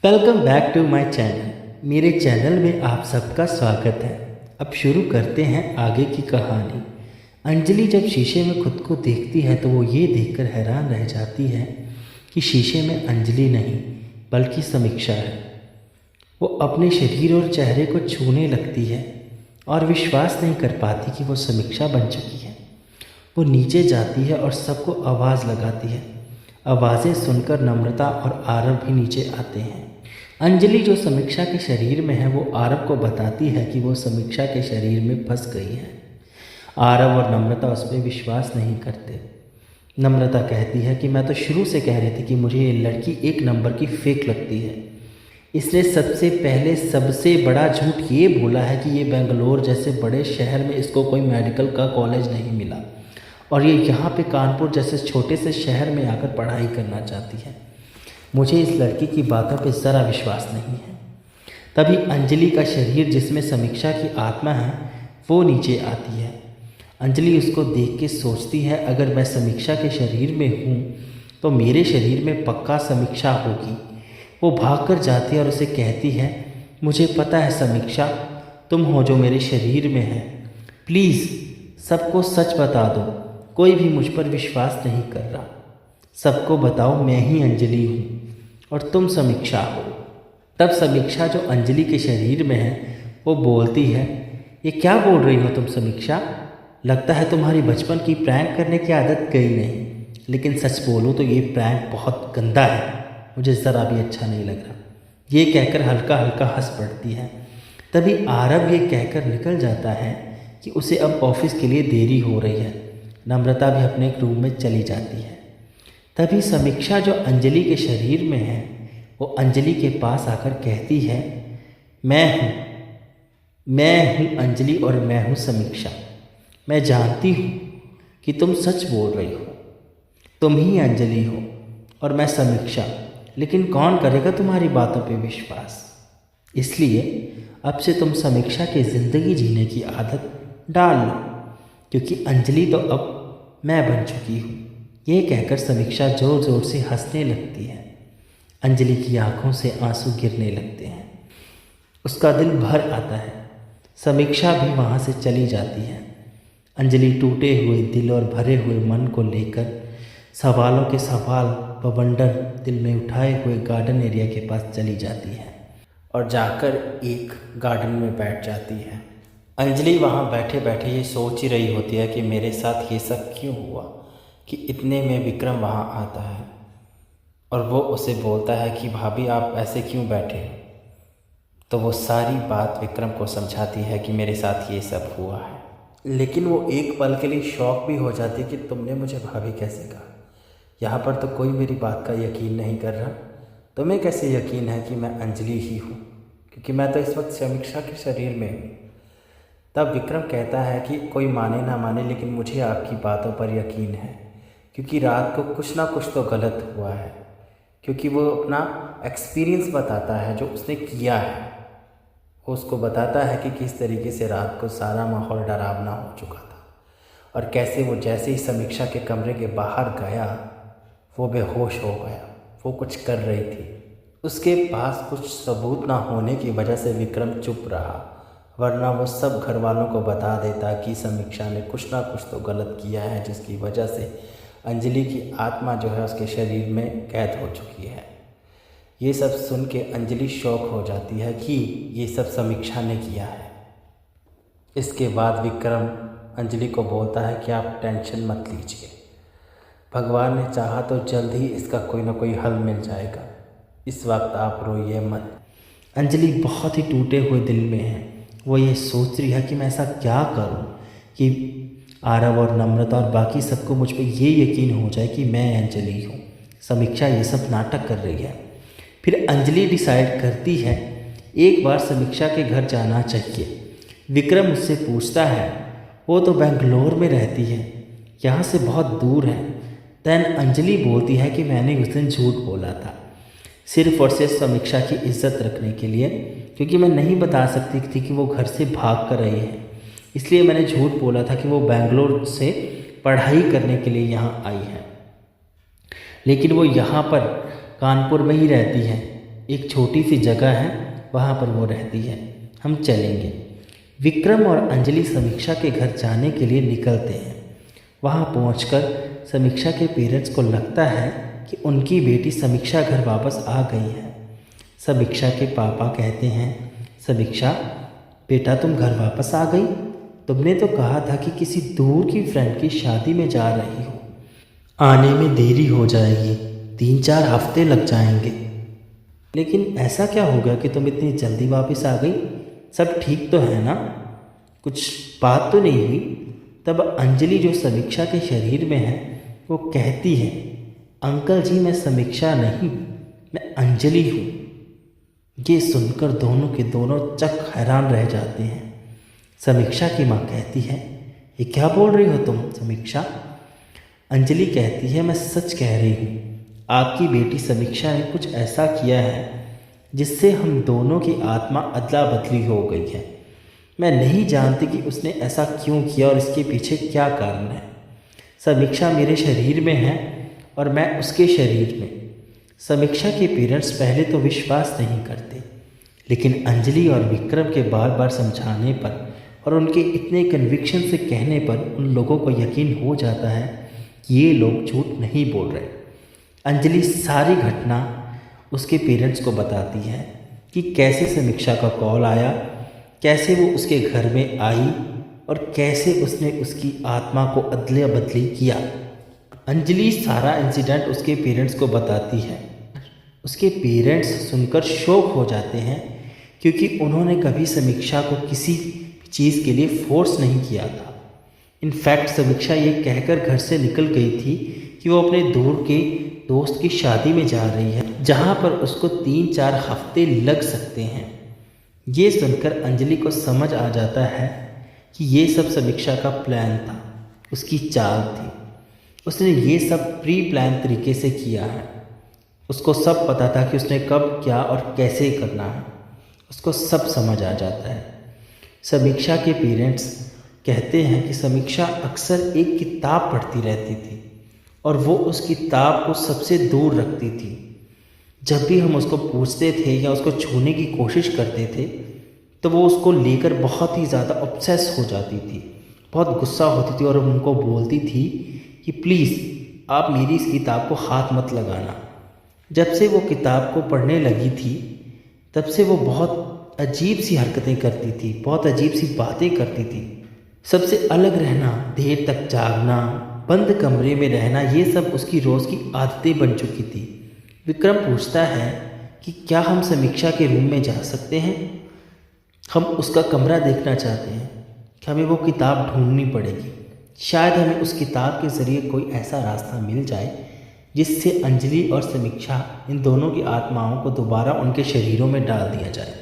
Welcome back to my channel. मेरे channel में आप सबका स्वागत है। अब शुरू करते हैं आगे की कहानी। अंजलि जब शीशे में खुद को देखती है तो वो ये देखकर हैरान रह जाती है कि शीशे में अंजलि नहीं बल्कि समीक्षा है। वो अपने शरीर और चेहरे को छूने लगती है और विश्वास नहीं कर पाती कि वो समीक्षा बन चुकी है। वो नीचे जाती है और सबको आवाज़ लगाती है। आवाज़ें सुनकर नम्रता और आरव भी नीचे आते हैं। अंजलि जो समीक्षा के शरीर में है वो आरव को बताती है कि वो समीक्षा के शरीर में फंस गई है। आरव और नम्रता उस पर विश्वास नहीं करते। नम्रता कहती है कि मैं तो शुरू से कह रही थी कि मुझे ये लड़की एक नंबर की फेक लगती है। इसने सबसे पहले सबसे बड़ा झूठ ये बोला है कि ये बेंगलोर जैसे बड़े शहर में इसको कोई मेडिकल का कॉलेज नहीं मिला और ये यहाँ पे कानपुर जैसे छोटे से शहर में आकर पढ़ाई करना चाहती है। मुझे इस लड़की की बातों पे ज़रा विश्वास नहीं है। तभी अंजलि का शरीर जिसमें समीक्षा की आत्मा है वो नीचे आती है। अंजलि उसको देख के सोचती है अगर मैं समीक्षा के शरीर में हूँ तो मेरे शरीर में पक्का समीक्षा होगी। वो भागकर जाती है और उसे कहती है मुझे पता है समीक्षा, तुम हो जो मेरे शरीर में है। प्लीज़ सबको सच बता दो, कोई भी मुझ पर विश्वास नहीं कर रहा। सबको बताओ मैं ही अंजलि हूँ और तुम समीक्षा हो। तब समीक्षा जो अंजलि के शरीर में है वो बोलती है ये क्या बोल रही हो तुम समीक्षा? लगता है तुम्हारी बचपन की प्रैंक करने की आदत गई नहीं, लेकिन सच बोलो तो ये प्रैंक बहुत गंदा है, मुझे ज़रा भी अच्छा नहीं लग रहा। ये कहकर हल्का हल्का हंस पड़ती है। तभी आरव ये कहकर निकल जाता है कि उसे अब ऑफिस के लिए देरी हो रही है। नम्रता भी अपने रूम में चली जाती है। तभी समीक्षा जो अंजलि के शरीर में है वो अंजलि के पास आकर कहती है मैं हूँ अंजलि और मैं हूँ समीक्षा। मैं जानती हूँ कि तुम सच बोल रही हो, तुम ही अंजलि हो और मैं समीक्षा, लेकिन कौन करेगा तुम्हारी बातों पे विश्वास? इसलिए अब से तुम समीक्षा की ज़िंदगी जीने की आदत डाल लो, क्योंकि अंजलि तो अब मैं बन चुकी हूँ। ये कहकर समीक्षा ज़ोर ज़ोर से हंसने लगती है। अंजलि की आंखों से आंसू गिरने लगते हैं। उसका दिल भर आता है। समीक्षा भी वहाँ से चली जाती है। अंजलि टूटे हुए दिल और भरे हुए मन को लेकर सवालों के सवाल बवंडर दिल में उठाए हुए गार्डन एरिया के पास चली जाती है और जाकर एक गार्डन में बैठ जाती है। अंजलि वहाँ बैठे बैठे ये सोच ही रही होती है कि मेरे साथ ये सब क्यों हुआ कि इतने में विक्रम वहाँ आता है और वो उसे बोलता है कि भाभी आप ऐसे क्यों बैठे? तो वो सारी बात विक्रम को समझाती है कि मेरे साथ ये सब हुआ है। लेकिन वो एक पल के लिए शॉक भी हो जाती कि तुमने मुझे भाभी कैसे कहा? यहाँ पर तो कोई मेरी बात का यकीन नहीं कर रहा। तुम्हें कैसे यकीन है कि मैं अंजलि ही हूँ, क्योंकि मैं तो इस वक्त समीक्षा के शरीर में हूँ। तब विक्रम कहता है कि कोई माने ना माने लेकिन मुझे आपकी बातों पर यकीन है, क्योंकि रात को कुछ ना कुछ तो गलत हुआ है। क्योंकि वो अपना एक्सपीरियंस बताता है जो उसने किया है। वो उसको बताता है कि किस तरीके से रात को सारा माहौल डरावना हो चुका था और कैसे वो जैसे ही समीक्षा के कमरे के बाहर गया वो बेहोश हो गया। वो कुछ कर रही थी, उसके पास कुछ सबूत ना होने की वजह से विक्रम चुप रहा, वरना वो सब घर वालों को बता देता कि समीक्षा ने कुछ ना कुछ तो गलत किया है, जिसकी वजह से अंजलि की आत्मा जो है उसके शरीर में कैद हो चुकी है। ये सब सुन के अंजलि शॉक हो जाती है कि ये सब समीक्षा ने किया है। इसके बाद विक्रम अंजलि को बोलता है कि आप टेंशन मत लीजिए, भगवान ने चाहा तो जल्द ही इसका कोई ना कोई हल मिल जाएगा। इस वक्त आप रोइए मत। अंजलि बहुत ही टूटे हुए दिल में है। वो ये सोच रही है कि मैं ऐसा क्या करूं कि आरव और नम्रता और बाकी सबको मुझ पर ये यकीन हो जाए कि मैं अंजलि हूँ। समीक्षा ये सब नाटक कर रही है। फिर अंजलि डिसाइड करती है एक बार समीक्षा के घर जाना चाहिए। विक्रम उससे पूछता है वो तो बेंगलोर में रहती है, यहाँ से बहुत दूर है। दैन अंजलि बोलती है कि मैंने उस दिन झूठ बोला था, सिर्फ और सिर्फ समीक्षा की इज्जत रखने के लिए, क्योंकि मैं नहीं बता सकती थी कि वो घर से भाग कर रही है। इसलिए मैंने झूठ बोला था कि वो बेंगलोर से पढ़ाई करने के लिए यहाँ आई है, लेकिन वो यहाँ पर कानपुर में ही रहती है। एक छोटी सी जगह है, वहाँ पर वो रहती है, हम चलेंगे। विक्रम और अंजलि समीक्षा के घर जाने के लिए निकलते हैं। वहाँ पहुंचकर समीक्षा के पेरेंट्स को लगता है कि उनकी बेटी समीक्षा घर वापस आ गई है। समीक्षा के पापा कहते हैं, समीक्षा बेटा तुम घर वापस आ गई? तुमने तो कहा था कि किसी दूर की फ्रेंड की शादी में जा रही हो। आने में देरी हो जाएगी, 3-4 हफ्ते लग जाएंगे। लेकिन ऐसा क्या हो गया कि तुम इतनी जल्दी वापस आ गई? सब ठीक तो है ना? कुछ बात तो नहीं हुई? तब अंजलि जो समीक्षा के शरीर में है वो कहती है, अंकल जी मैं समीक्षा नहीं, मैं अंजलि हूँ। ये सुनकर दोनों के दोनों चक हैरान रह जाते हैं। समीक्षा की माँ कहती है, ये क्या बोल रही हो तुम समीक्षा? अंजलि कहती है, मैं सच कह रही हूँ, आपकी बेटी समीक्षा ने कुछ ऐसा किया है जिससे हम दोनों की आत्मा अदला बदली हो गई है। मैं नहीं जानती कि उसने ऐसा क्यों किया और इसके पीछे क्या कारण है। समीक्षा मेरे शरीर में है और मैं उसके शरीर में। समीक्षा के पेरेंट्स पहले तो विश्वास नहीं करते, लेकिन अंजलि और विक्रम के बार बार समझाने पर और उनके इतने कन्विक्शन से कहने पर उन लोगों को यकीन हो जाता है कि ये लोग झूठ नहीं बोल रहे। अंजलि सारी घटना उसके पेरेंट्स को बताती है कि कैसे समीक्षा का कॉल आया, कैसे वो उसके घर में आई और कैसे उसने उसकी आत्मा को अदला बदली किया। अंजलि सारा इंसिडेंट उसके पेरेंट्स को बताती है। उसके पेरेंट्स सुनकर शॉक हो जाते हैं क्योंकि उन्होंने कभी समीक्षा को किसी चीज़ के लिए फोर्स नहीं किया था। इनफैक्ट समीक्षा ये कहकर घर से निकल गई थी कि वो अपने दूर के दोस्त की शादी में जा रही है, जहाँ पर उसको 3-4 हफ्ते लग सकते हैं। ये सुनकर अंजलि को समझ आ जाता है कि ये सब समीक्षा का प्लान था, उसकी चाल थी। उसने ये सब प्री प्लान तरीके से किया है। उसको सब पता था कि उसने कब क्या और कैसे करना है। उसको सब समझ आ जाता है। समीक्षा के पेरेंट्स कहते हैं कि समीक्षा अक्सर एक किताब पढ़ती रहती थी और वो उस किताब को सबसे दूर रखती थी। जब भी हम उसको पूछते थे या उसको छूने की कोशिश करते थे तो वो उसको लेकर बहुत ही ज़्यादा ऑब्सेस हो जाती थी, बहुत गुस्सा होती थी और उनको बोलती थी कि प्लीज़ आप मेरी इस किताब को हाथ मत लगाना। जब से वो किताब को पढ़ने लगी थी तब से वो बहुत अजीब सी हरकतें करती थी, बहुत अजीब सी बातें करती थी। सबसे अलग रहना, देर तक जागना, बंद कमरे में रहना, ये सब उसकी रोज़ की आदतें बन चुकी थी। विक्रम पूछता है कि क्या हम समीक्षा के रूम में जा सकते हैं? हम उसका कमरा देखना चाहते हैं कि हमें वो किताब ढूंढनी पड़ेगी। शायद हमें उस किताब के ज़रिए कोई ऐसा रास्ता मिल जाए जिससे अंजलि और समीक्षा इन दोनों की आत्माओं को दोबारा उनके शरीरों में डाल दिया जाए।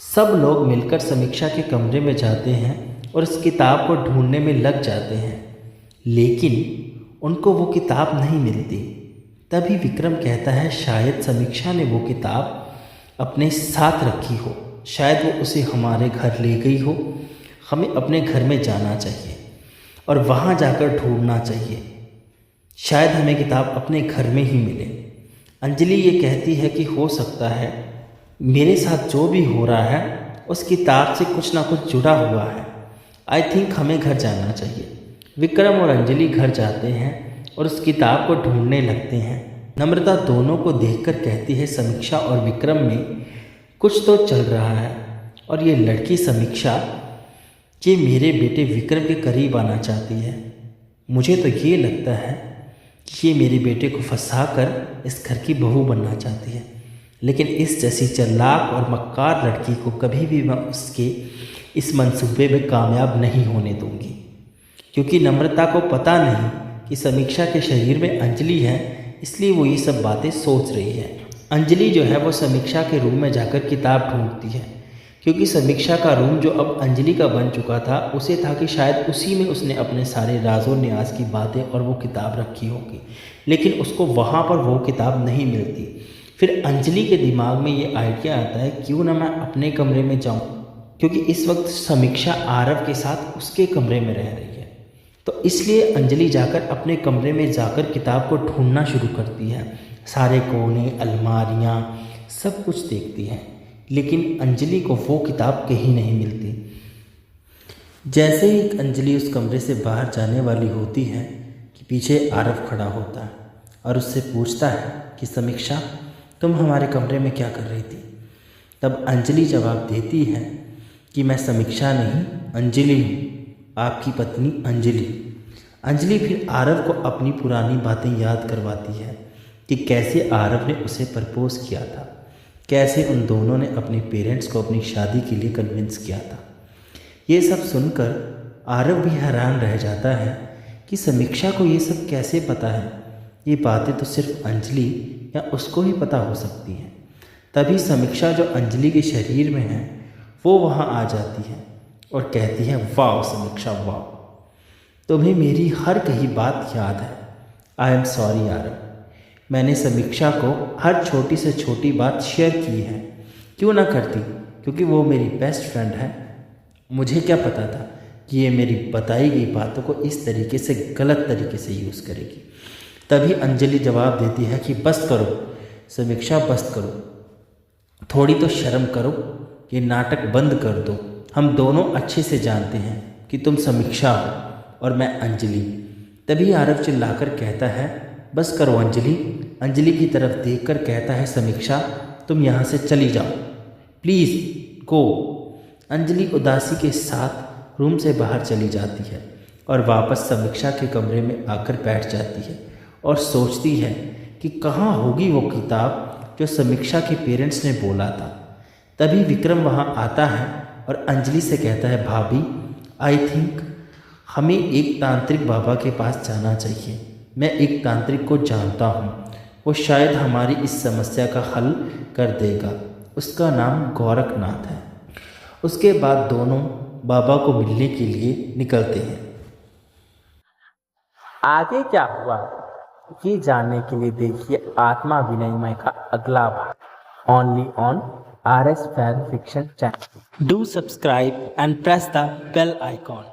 सब लोग मिलकर समीक्षा के कमरे में जाते हैं और इस किताब को ढूंढने में लग जाते हैं, लेकिन उनको वो किताब नहीं मिलती। तभी विक्रम कहता है शायद समीक्षा ने वो किताब अपने साथ रखी हो, शायद वो उसे हमारे घर ले गई हो। हमें अपने घर में जाना चाहिए और वहाँ जाकर ढूंढना चाहिए, शायद हमें किताब अपने घर में ही मिले। अंजलि ये कहती है कि हो सकता है मेरे साथ जो भी हो रहा है उस किताब से कुछ ना कुछ जुड़ा हुआ है। आई थिंक हमें घर जाना चाहिए। विक्रम और अंजलि घर जाते हैं और उस किताब को ढूंढने लगते हैं। नम्रता दोनों को देखकर कहती है समीक्षा और विक्रम में कुछ तो चल रहा है और ये लड़की समीक्षा ये मेरे बेटे विक्रम के करीब आना चाहती है। मुझे तो ये लगता है कि ये मेरे बेटे को फंसाकर इस घर की बहू बनना चाहती है, लेकिन इस जैसी चालाक और मक्कार लड़की को कभी भी मैं उसके इस मंसूबे में कामयाब नहीं होने दूंगी, क्योंकि नम्रता को पता नहीं कि समीक्षा के शरीर में अंजलि है, इसलिए वो ये सब बातें सोच रही है। अंजलि जो है वो समीक्षा के रूम में जाकर किताब ढूंढती है, क्योंकि समीक्षा का रूम जो अब अंजलि का बन चुका था उसे था कि शायद उसी में उसने अपने सारे राज़ो न्याज की बातें और वो किताब रखी होगी, लेकिन उसको वहाँ पर वो किताब नहीं मिलती। फिर अंजलि के दिमाग में ये आइडिया आता है क्यों ना मैं अपने कमरे में जाऊँ, क्योंकि इस वक्त समीक्षा आरव के साथ उसके कमरे में रह रही है। तो इसलिए अंजलि जाकर अपने कमरे में जाकर किताब को ढूंढना शुरू करती है। सारे कोने, अलमारियाँ, सब कुछ देखती हैं, लेकिन अंजलि को वो किताब कहीं नहीं मिलती। जैसे ही अंजलि उस कमरे से बाहर जाने वाली होती है कि पीछे आरव खड़ा होता है और उससे पूछता है कि समीक्षा, तुम हमारे कमरे में क्या कर रही थी? तब अंजलि जवाब देती है कि मैं समीक्षा नहीं, अंजलि हूँ, आपकी पत्नी अंजलि। अंजलि फिर आरव को अपनी पुरानी बातें याद करवाती है कि कैसे आरव ने उसे प्रपोज किया था, कैसे उन दोनों ने अपने पेरेंट्स को अपनी शादी के लिए कन्विंस किया था। ये सब सुनकर आरव भी हैरान रह जाता है कि समीक्षा को ये सब कैसे पता है। ये बातें तो सिर्फ अंजलि या उसको ही पता हो सकती हैं। तभी समीक्षा, जो अंजलि के शरीर में है, वो वहाँ आ जाती है और कहती है, वाह समीक्षा वाह, तुम्हें मेरी हर कही बात याद है। आई एम सॉरी आरव, मैंने समीक्षा को हर छोटी से छोटी बात शेयर की है। क्यों ना करती, क्योंकि वो मेरी बेस्ट फ्रेंड है। मुझे क्या पता था कि ये मेरी बताई गई बातों को इस तरीके से, गलत तरीके से यूज़ करेगी। तभी अंजलि जवाब देती है कि बस करो समीक्षा, बस करो, थोड़ी तो शर्म करो, ये नाटक बंद कर दो। हम दोनों अच्छे से जानते हैं कि तुम समीक्षा हो और मैं अंजलि। तभी आरव चिल्लाकर कहता है, बस करो अंजलि। अंजलि की तरफ देखकर कहता है, समीक्षा तुम यहाँ से चली जाओ, प्लीज़ गो। अंजलि उदासी के साथ रूम से बाहर चली जाती है और वापस समीक्षा के कमरे में आकर बैठ जाती है और सोचती है कि कहाँ होगी वो किताब जो समीक्षा के पेरेंट्स ने बोला था। तभी विक्रम वहाँ आता है और अंजलि से कहता है, भाभी आई थिंक हमें एक तांत्रिक बाबा के पास जाना चाहिए। मैं एक तांत्रिक को जानता हूँ, वो शायद हमारी इस समस्या का हल कर देगा। उसका नाम गोरखनाथ है। उसके बाद दोनों बाबा को मिलने के लिए निकलते हैं। आगे क्या हुआ ये जानने के लिए देखिए आत्मा विनयमय का अगला भाग only on RS Fan Fiction चैनल। Do subscribe and press the bell icon.